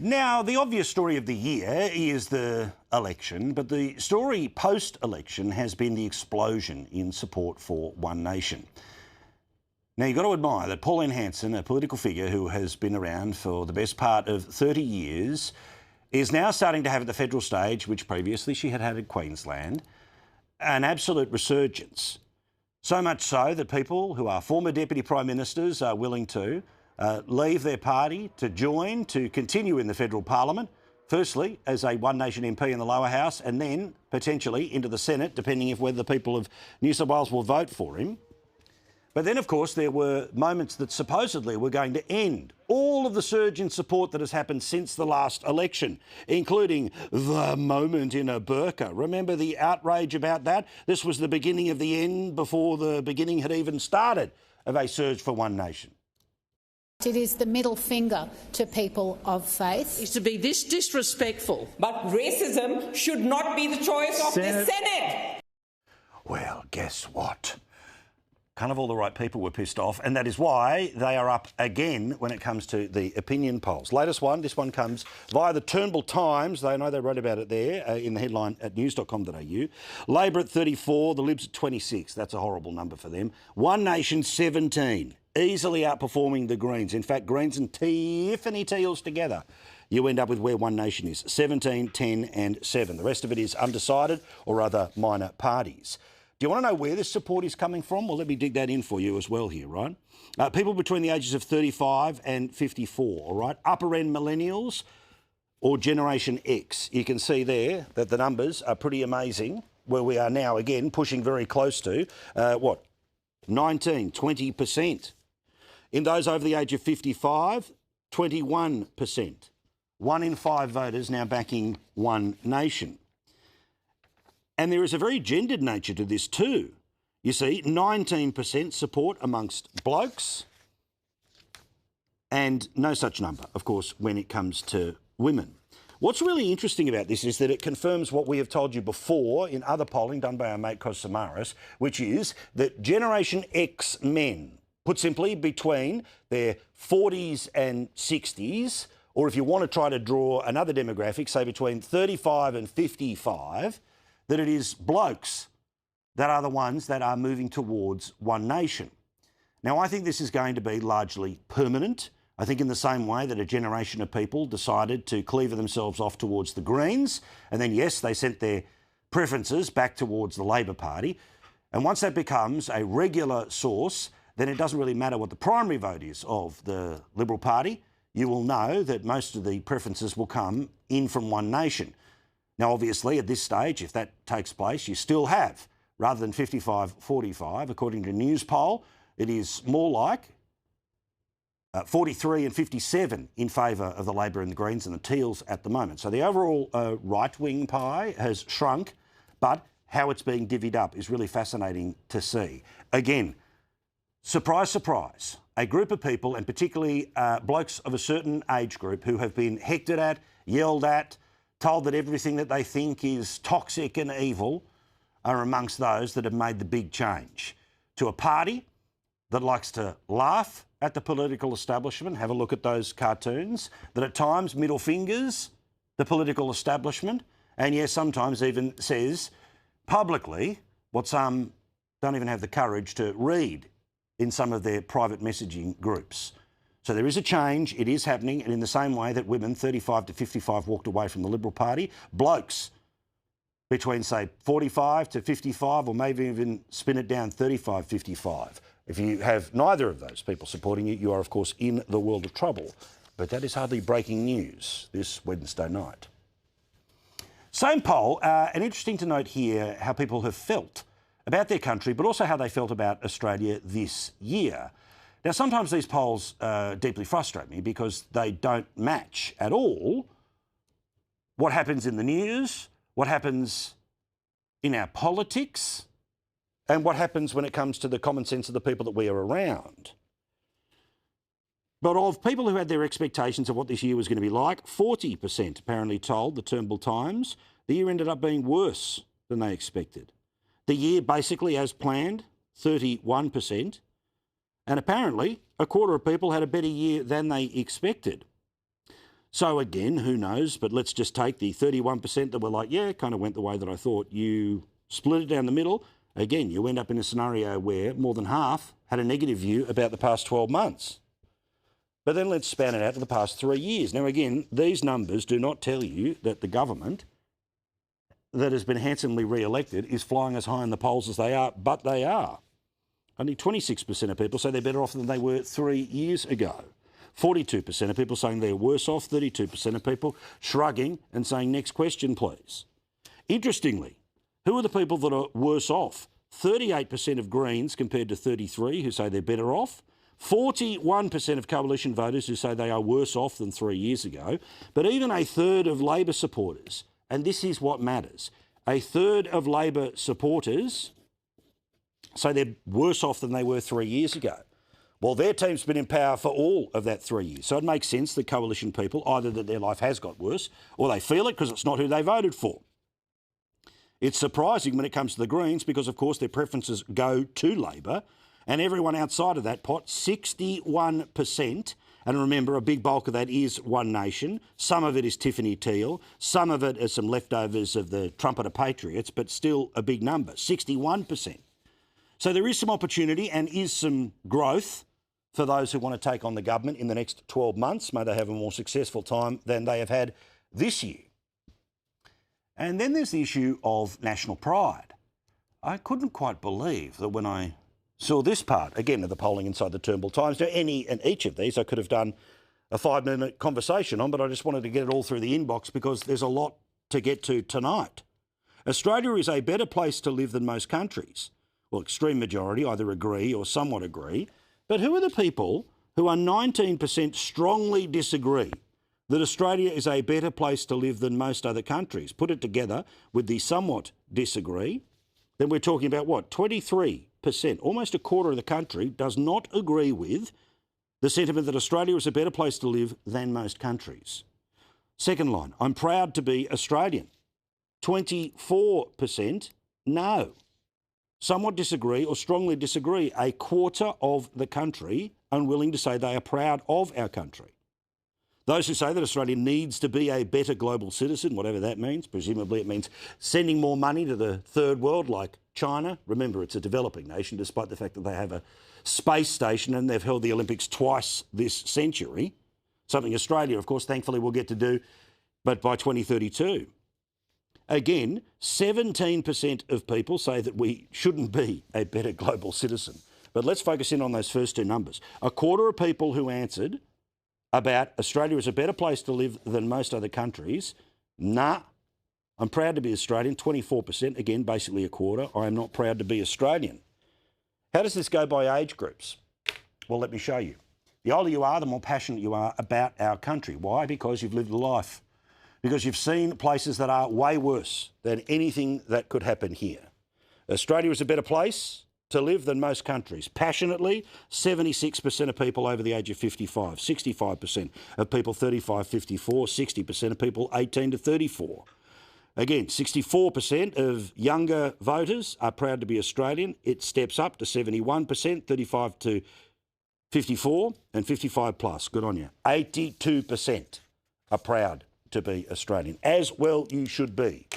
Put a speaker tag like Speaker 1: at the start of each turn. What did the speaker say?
Speaker 1: Now, the obvious story of the year is the election, but the story post-election has been the explosion in support for One Nation. Now, you've got to admire that Pauline Hanson, a political figure who has been around for the best part of 30 years, is now starting to have at the federal stage, which previously she had in Queensland, an absolute resurgence. So much so that people who are former Deputy Prime Ministers are willing to leave their party to join, to continue in the federal parliament, firstly as a One Nation MP in the lower house and then potentially into the Senate, depending on whether the people of New South Wales will vote for him. But then, of course, there were moments that supposedly were going to end all of the surge in support that has happened since the last election, including the moment in a burqa. Remember the outrage about that? This was the beginning of the end before the beginning had even started of a surge for One Nation.
Speaker 2: It is the middle finger to people of faith.
Speaker 3: Is to be this disrespectful.
Speaker 4: But racism should not be the choice of the Senate.
Speaker 1: Well, guess what? Kind of all the right people were pissed off, and that is why they are up again when it comes to the opinion polls. Latest one, this one comes via the Turnbull Times. They know they wrote about it there in the headline at news.com.au. Labor at 34, the Libs at 26. That's a horrible number for them. One Nation 17, easily outperforming the Greens. In fact, Greens and Tiffany Teals together, you end up with where One Nation is, 17, 10 and 7. The rest of it is undecided or other minor parties. Do you want to know where this support is coming from? Well, let me dig that in for you as well here, right? People between the ages of 35 and 54, all right? Upper-end millennials or Generation X. You can see there that the numbers are pretty amazing, where we are now, again, pushing very close to, 19, 20%. In those over the age of 55, 21%. 1 in 5 voters now backing One Nation. And there is a very gendered nature to this too. You see, 19% support amongst blokes and no such number, of course, when it comes to women. What's really interesting about this is that it confirms what we have told you before in other polling done by our mate Kos Samaras, which is that Generation X men, put simply between their 40s and 60s, or if you want to try to draw another demographic, say between 35 and 55, that it is blokes that are the ones that are moving towards One Nation. Now, I think this is going to be largely permanent. I think in the same way that a generation of people decided to cleaver themselves off towards the Greens, and then, yes, they sent their preferences back towards the Labor Party. And once that becomes a regular source, then it doesn't really matter what the primary vote is of the Liberal Party. You will know that most of the preferences will come in from One Nation. Now, obviously, at this stage, if that takes place, you still have, rather than 55-45, according to a news poll, it is more like 43 and 57 in favour of the Labor and the Greens and the Teals at the moment. So the overall right-wing pie has shrunk, but how it's being divvied up is really fascinating to see. Again, surprise, surprise, a group of people, and particularly blokes of a certain age group who have been hectored at, yelled at, told that everything that they think is toxic and evil, are amongst those that have made the big change to a party that likes to laugh at the political establishment. Have a look at those cartoons, that at times middle fingers the political establishment, and yes, sometimes even says publicly what some don't even have the courage to read in some of their private messaging groups. So there is a change, it is happening, and in the same way that women 35 to 55 walked away from the Liberal Party, blokes between, say, 45 to 55, or maybe even spin it down 35, 55. If you have neither of those people supporting you, you are, of course, in the world of trouble. But that is hardly breaking news this Wednesday night. Same poll, and interesting to note here how people have felt about their country, but also how they felt about Australia this year. Now, sometimes these polls deeply frustrate me because they don't match at all what happens in the news, what happens in our politics, and what happens when it comes to the common sense of the people that we are around. But of people who had their expectations of what this year was going to be like, 40% apparently told the Turnbull Times the year ended up being worse than they expected. The year basically as planned, 31%. And apparently, a quarter of people had a better year than they expected. So again, who knows? But let's just take the 31% that were like, yeah, kind of went the way that I thought. You split it down the middle. Again, you end up in a scenario where more than half had a negative view about the past 12 months. But then let's span it out to the past 3 years. Now, again, these numbers do not tell you that the government that has been handsomely re-elected is flying as high in the polls as they are, but they are. Only 26% of people say they're better off than they were 3 years ago. 42% of people saying they're worse off, 32% of people shrugging and saying, next question, please. Interestingly, who are the people that are worse off? 38% of Greens compared to 33% who say they're better off. 41% of coalition voters who say they are worse off than 3 years ago. But even a third of Labor supporters, and this is what matters, a third of Labor supporters say they're worse off than they were 3 years ago. Well, their team's been in power for all of that 3 years. So it makes sense that coalition people, either that their life has got worse or they feel it because it's not who they voted for. It's surprising when it comes to the Greens because, of course, their preferences go to Labor, and everyone outside of that pot, 61%, and remember, a big bulk of that is One Nation. Some of it is Tiffany Teal. Some of it is some leftovers of the Trumpeter Patriots, but still a big number, 61%. So there is some opportunity and is some growth for those who want to take on the government in the next 12 months. May they have a more successful time than they have had this year. And then there's the issue of national pride. I couldn't quite believe that when I saw this part, again, of the polling inside the Turnbull Times. Now, any and each of these I could have done a 5-minute conversation on, but I just wanted to get it all through the inbox because there's a lot to get to tonight. Australia is a better place to live than most countries. Well, extreme majority either agree or somewhat agree. But who are the people who are 19% strongly disagree that Australia is a better place to live than most other countries? Put it together with the somewhat disagree, then we're talking about what? 23%, almost a quarter of the country does not agree with the sentiment that Australia is a better place to live than most countries. Second line, I'm proud to be Australian. 24% no. Somewhat disagree or strongly disagree. A quarter of the country unwilling to say they are proud of our country. Those who say that Australia needs to be a better global citizen, whatever that means, presumably it means sending more money to the third world like China. Remember, it's a developing nation, despite the fact that they have a space station and they've held the Olympics twice this century. Something Australia, of course, thankfully will get to do, but by 2032. Again, 17% of people say that we shouldn't be a better global citizen. But let's focus in on those first two numbers. A quarter of people who answered about Australia is a better place to live than most other countries, nah, I'm proud to be Australian. 24%, again, basically a quarter. I am not proud to be Australian. How does this go by age groups? Well, let me show you. The older you are, the more passionate you are about our country. Why? Because you've lived a life. Because you've seen places that are way worse than anything that could happen here. Australia is a better place to live than most countries. Passionately, 76% of people over the age of 55, 65% of people 35-54, 60% of people 18 to 34. Again, 64% of younger voters are proud to be Australian. It steps up to 71%, 35 to 54 and 55 plus. Good on you. 82% are proud to be Australian. As well you should be.